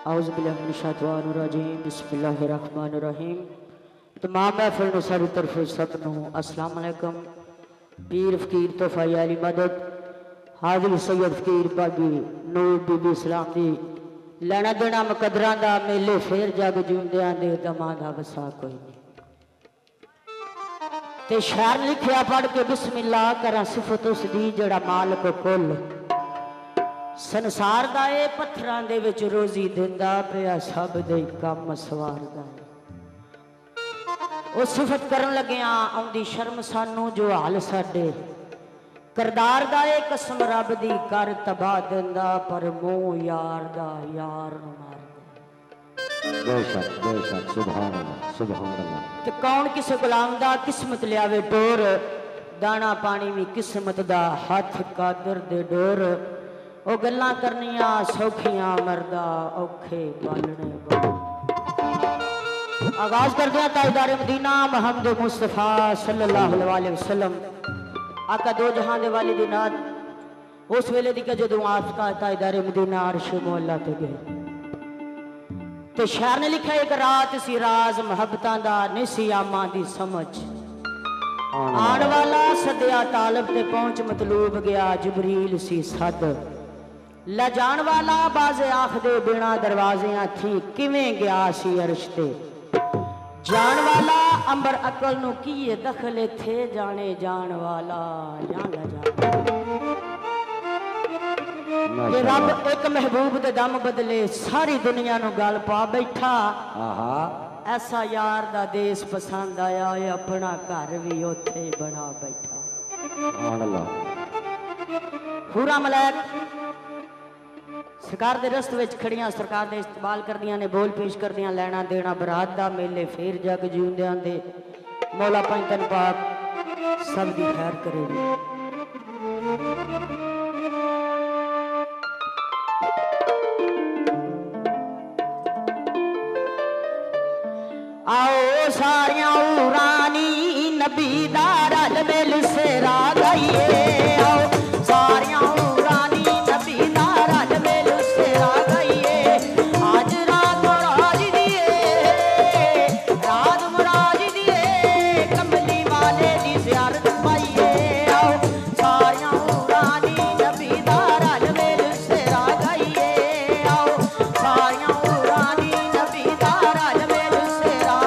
औज़ुबिल्लाहिमिनश्शैतानिर्रजीम बिस्मिल्लाहिर्रहमानिर्रहीम। तमाम महफिल नूं साडी तरफ सब नूं अस्सलाम वालेकुम। पीर फकीर तोहफा अली मदद हाजिर सैयद फकीर बाबी नूर बीबी इस्लाम दी लैना देना मुकदरां दा मेले फेर जग जिउंदियां दे दमां दा वसा कोई नहीं। ते शार लिखिया पढ़ के बिस्मिल्लाह करा सिफत उस दी जड़ा मालिक कुल संसार दा ए पत्थरां दे विच रोजी दिंदा पिया सब दे कम सवारदा है। ओ सिफत करन लगिया आउंदी शर्म सानू जो हाल साडे करदार दा ए कसम रब दी कर तबाह दिंदा पर मुंह यार दा यार नू मारदा। बेशक सुभान अल्लाह सुभान अल्लाह। ते कौन किसे गुलाम दा किस्मत लियावे डोर दाना पानी भी किस्मत दा हाथ कादर दे डोर। ओ गल्लां करनियां सौखियां मरदा औखे पालने आगाज कर दिया ताजदार मदीना मोहम्मद मुस्तफा सल्लल्लाहु अलैहि वसल्लम आका दो जहां दे वाली दी नात उस वेले दी जदों आफता ताजदार मदीना अर्श मौला ते गए ते शायर ने लिखा एक रात सी राज मुहब्बतां दा निसी आमा दी समझ आने वाला सदया तालब ते पहुंच मतलूब गया जिबरील सी सद ला जान वाला बाजे आखदे बिना दरवाजियां थी किवें गया सी अर्श ते जान वाला अंबर अकल नु किए दखले थे जाने जान वाला जाना ये रब एक महबूब दे दम बदले सारी दुनिया नु गल पा बैठा। ऐसा यार दा देश पसंद आया अपना घर भी उथे बना बैठा। पूरा मलैक सरकार दे रस्त विच खड़ियां सरकार दे इस्तकबाल करदियां ने बोल पेश करदियां लैना देना बरात दा मेले फेर जग जिउंदियां दे मौला पंजतन पाक सब दी खैर करेगी। आओ सारियां उरानी नबी दा रल मिल सेरा गाइए आओ सारियां उरानी नबी दा रल मिल सेरा गाइए आज रात मुराद दिए कमली वाले दी ज़ियारत पाइए आओ सारियां उरानी नबी दा रल मिल सेरा गाइए आओ सारियां उरानी नबी दा रल मिल सेरा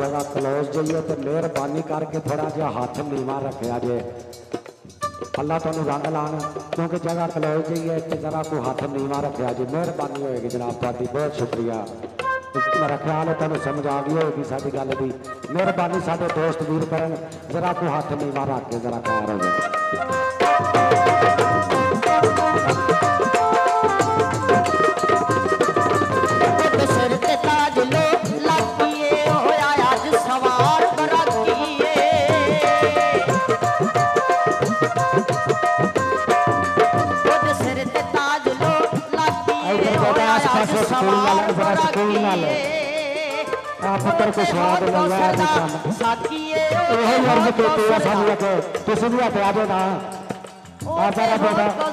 जगह क्लोज जाइए तो मेहरबानी करके थोड़ा जहा हाथ नीवा रखे जे अल्लाह तुहानू रंग लान क्योंकि जगह क्लोज जाइए तो जरा को हाथ नीवा रखे जे मेहरबानी होएगी जनाब तुहाडी बहुत शुक्रिया। मेरा ख्याल है तुहानू समझ आ गई होगी साडी गल दी मेहरबानी साडे दोस्त वीर करन जरा को हाथ नीवा रख के जरा कार हो जाए। पुत्र को स्वाद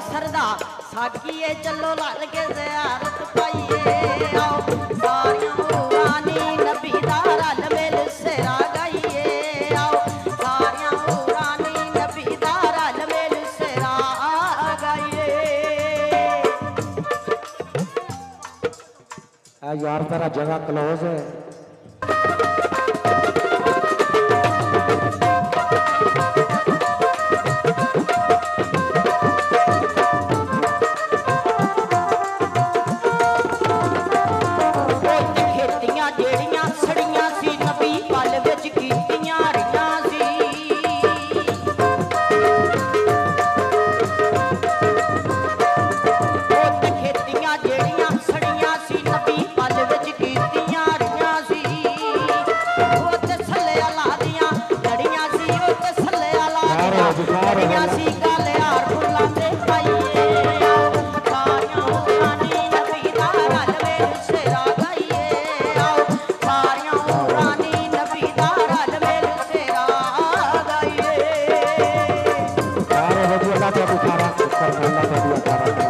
सरदा साकिए चलो लाल के ज़ियारत पाइए आओ सारियां नबी दा रल मिल सेरा गाइए आओ सारियां यार तेरा जगह क्लोज है। खेतियां जेड़ियां सड़ियां सी नबी पल विच कीतियां रहियां सी। खेतियां जेड़ियां सड़ियां सी नबी पल विच कीतियां रहियां सी। ते सल्ले अला दियां लड़ियां सी, ते सल्ले अला दियां लड़ियां सी। गल यार फुल्लां ते पाइए आओ सारियां रानी नबी दा रल वेल सेरा गाइए। आओ सारियां रानी नबी दा रल वेल सेरा गाइए। यार हो जी अल्लाह ते बुखारा कर अल्लाह ते बुखारा